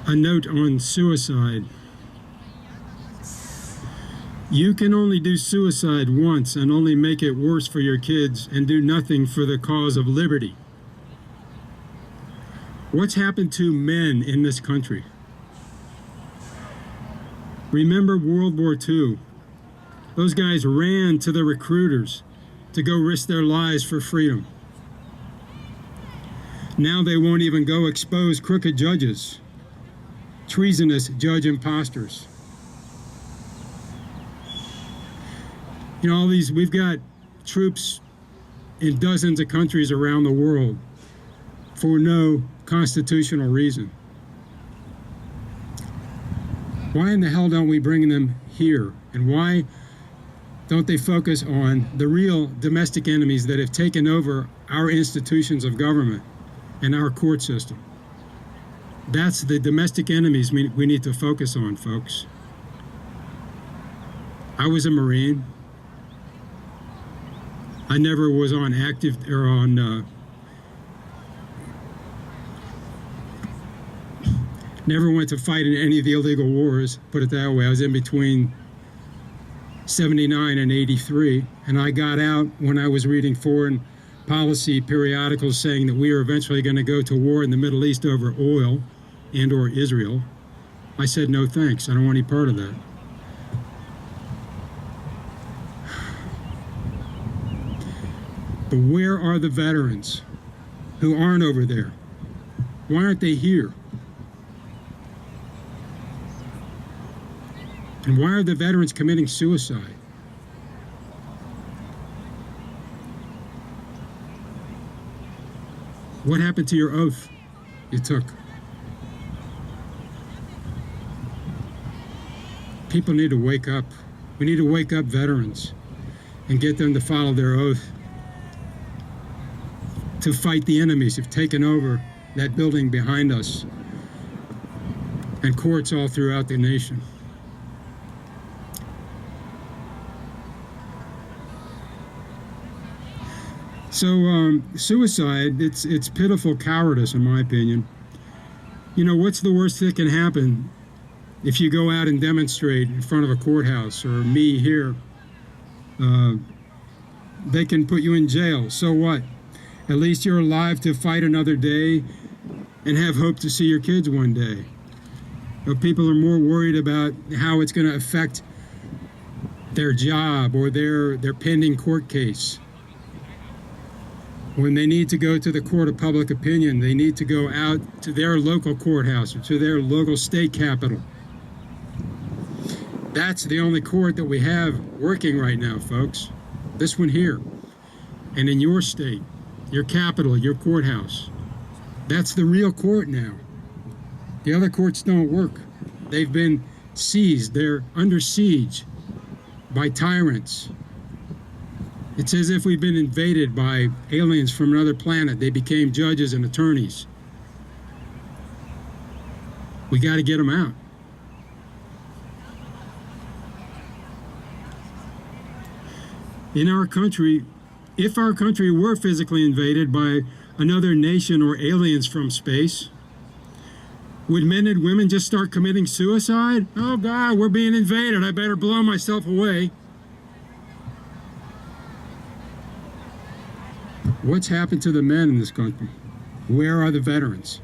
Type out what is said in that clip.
A note on suicide. You can only do suicide once and only make it worse for your kids and do nothing for the cause of liberty. What's happened to men in this country? Remember World War II. Those guys ran to the recruiters to go risk their lives for freedom. Now they won't even go expose crooked judges, treasonous judge imposters. You know, we've got troops in dozens of countries around the world for no constitutional reason. Why in the hell don't we bring them here? And why don't they focus on the real domestic enemies that have taken over our institutions of government and our court system? That's the domestic enemies we need to focus on, folks. I was a Marine. I never was on active or on never went to fight in any of the illegal wars, put it that way. I was in between 79 and 83, and I got out when I was reading foreign policy periodicals saying that we are eventually going to go to war in the Middle East over oil and or Israel. I said, no thanks, I don't want any part of that. But where are the veterans who aren't over there? Why aren't they here? And why are the veterans committing suicide? What happened to your oath you took? People need to wake up. We need to wake up veterans and get them to follow their oath to fight the enemies who've taken over that building behind us and courts all throughout the nation. So suicide, it's pitiful cowardice in my opinion. You know, what's the worst that can happen if you go out and demonstrate in front of a courthouse or me here? They can put you in jail. So what? At least you're alive to fight another day and have hope to see your kids one day. But people are more worried about how it's going to affect their job or their pending court case. When they need to go to the court of public opinion, they need to go out to their local courthouse or to their local state capital. That's the only court that we have working right now, folks. This one here. And in your state, your capital, your courthouse. That's the real court now. The other courts don't work. They've been seized. They're under siege by tyrants. It's as if we've been invaded by aliens from another planet. They became judges and attorneys. We got to get them out. In our country, if our country were physically invaded by another nation or aliens from space, would men and women just start committing suicide? Oh God, we're being invaded. I better blow myself away. What's happened to the men in this country? Where are the veterans?